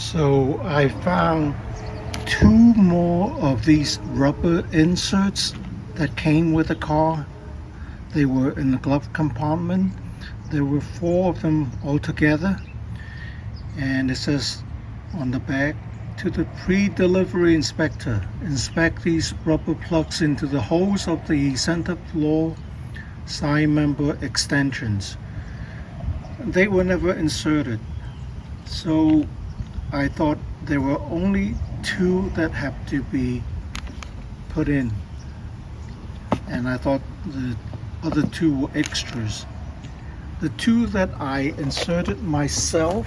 So I found two more of these rubber inserts that came with the car. They were in the glove compartment. There were four of them altogether, and it says on the back, to the pre-delivery inspector, inspect these rubber plugs into the holes of the center floor side member extensions. They were never inserted, so I thought there were only two that have to be put in, and I thought the other two were extras. The two that I inserted myself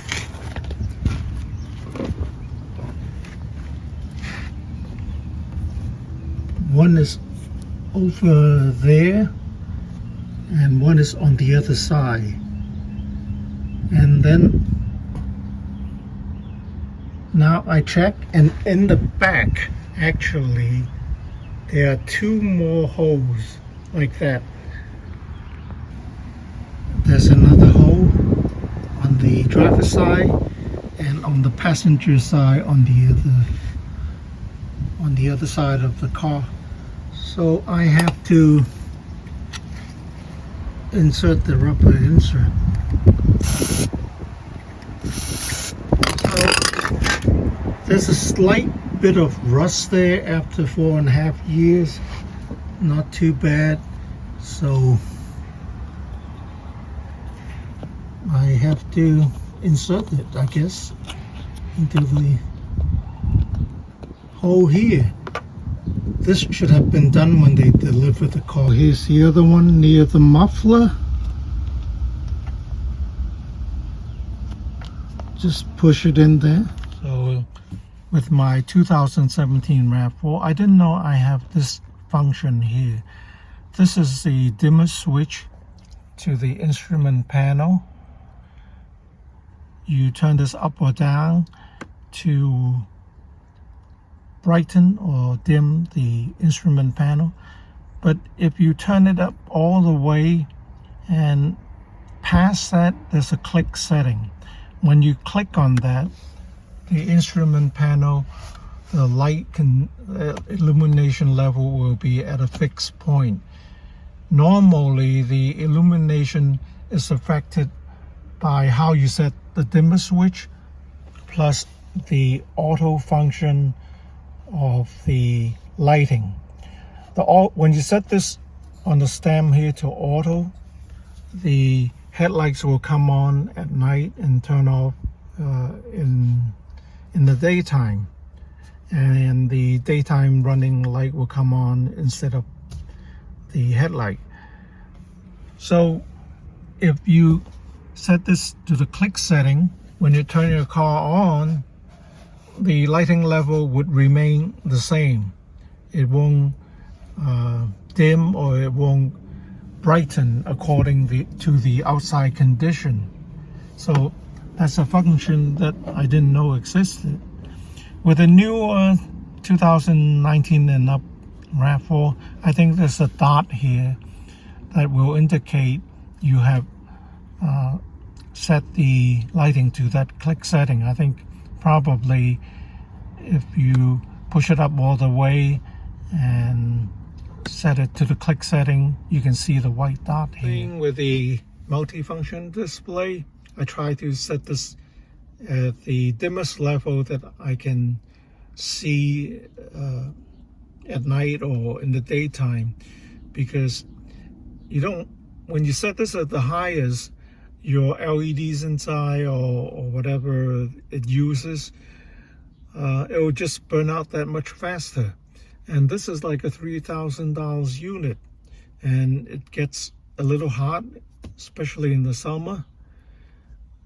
one is over there and one is on the other side, and then now I check, and in the back actually there are two more holes like that. There's another hole on the driver's side and on the passenger side on the other side of the car. So I have to insert the rubber insert. There's a slight bit of rust there after 4.5 years. Not too bad. So I have to insert it, I guess, into the hole here. This should have been done when they delivered the car. Here's the other one near the muffler. Just push it in there. So with my 2017 Rav4, I didn't know I have this function here. This is the dimmer switch to the instrument panel. You turn this up or down to brighten or dim the instrument panel. But if you turn it up all the way and past that, there's a click setting. When you click on that, the instrument panel, the light illumination level will be at a fixed point. Normally the illumination is affected by how you set the dimmer switch plus the auto function of the lighting. When you set this on the stem here to auto, the headlights will come on at night and turn off in the daytime, and the daytime running light will come on instead of the headlight. So if you set this to the click setting, when you turn your car on, the lighting level would remain the same. It won't dim or it won't brighten according to the outside condition. So that's a function that I didn't know existed. With the new 2019 and up Rav4, I think there's a dot here that will indicate you have set the lighting to that click setting. I think probably if you push it up all the way and set it to the click setting, you can see the white dot here. With the multifunction display, I try to set this at the dimmest level that I can see at night or in the daytime, because when you set this at the highest, your LEDs inside or whatever it uses, it will just burn out that much faster. And this is like a $3,000 unit, and it gets a little hot, especially in the summer.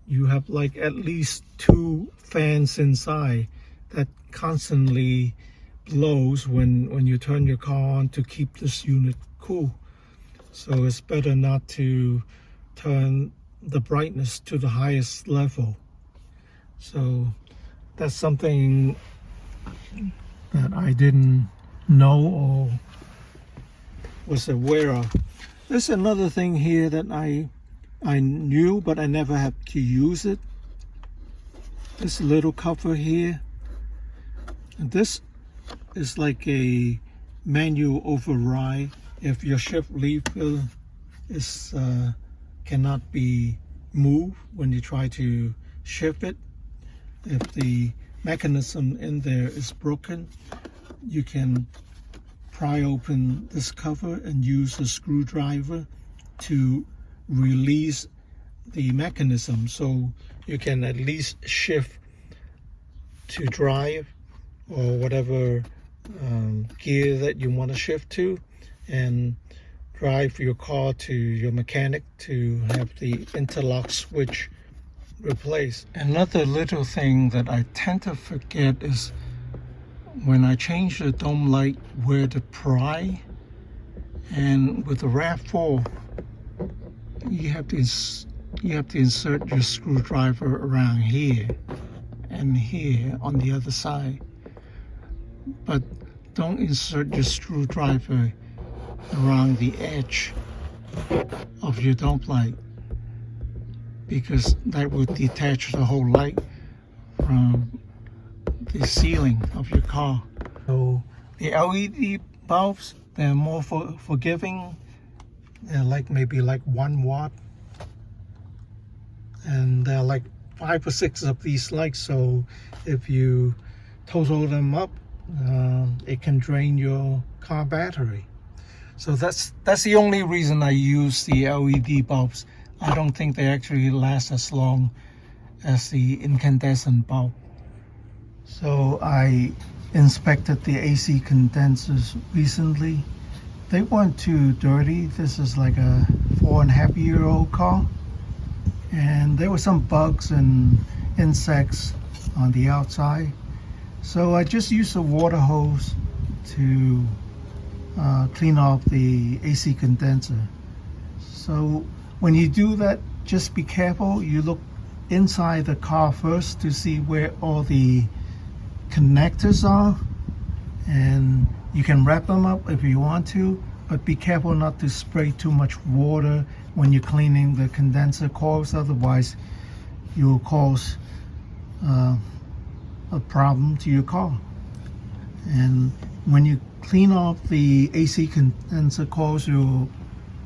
You have like at least 2 fans inside that constantly blows when you turn your car on to keep this unit cool. So it's better not to turn the brightness to the highest level. So that's something that I didn't know or was aware of. There's another thing here that I knew, but I never had to use it. this little cover here, and this is like a manual override. If your shift lever is cannot be moved when you try to shift it, if the mechanism in there is broken, you can pry open this cover and use a screwdriver to release the mechanism, so you can at least shift to drive or whatever gear that you want to shift to, and drive your car to your mechanic to have the interlock switch replaced. Another little thing that I tend to forget is when I change the dome light where to pry, and with the Rav4 you have to insert your screwdriver around here and here on the other side, but don't insert your screwdriver around the edge of your dome light, because that would detach the whole light from the ceiling of your car. So the LED bulbs, they're more forgiving. They're like maybe like 1 watt, and they're like 5 or 6 of these lights, so if you total them up, it can drain your car battery. So that's the only reason I use the LED bulbs. I don't think they actually last as long as the incandescent bulb. So I inspected the AC condensers recently. They weren't too dirty. This is like a 4.5-year-old car, and there were some bugs and insects on the outside. So I just used a water hose to clean off the AC condenser. So when you do that, just be careful. You look inside the car first to see where all the connectors are, and you can wrap them up if you want to, but be careful not to spray too much water when you're cleaning the condenser coils, otherwise you'll cause a problem to your car. And when you clean off the AC condenser coils, your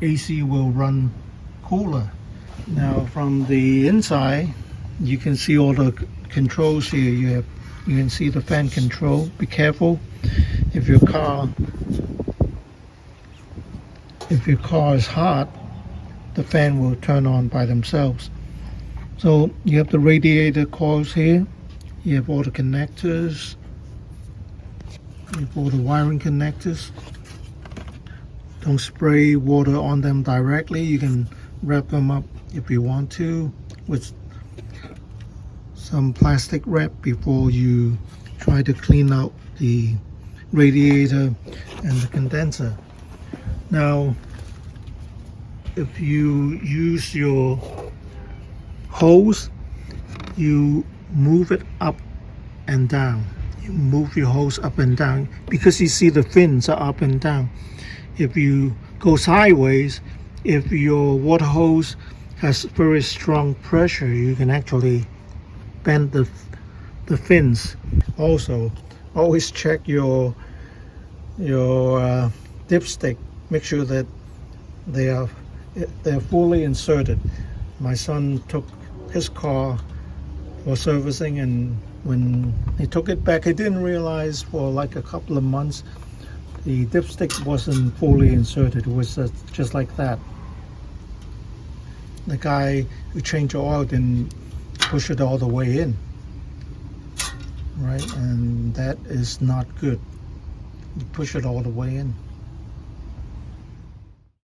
AC will run cooler. Now from the inside, you can see all the controls here. You can see the fan control. Be careful if your car is hot, the fan will turn on by themselves. So you have the radiator coils here. You have all the connectors. You have all the wiring connectors. Don't spray water on them directly. You can wrap them up if you want to with some plastic wrap before you try to clean out the radiator and the condenser. Now, if you use your hose, you move it up and down. You move your hose up and down because you see the fins are up and down. If you go sideways, if your water hose has very strong pressure, you can actually bend the fins. Also, always check your dipstick. Make sure that they're fully inserted. My son took his car for servicing, and when he took it back, he didn't realize for like a couple of months the dipstick wasn't fully inserted. It was just like that. The guy who changed the oil didn't push it all the way in, right? And that is not good. You push it all the way in.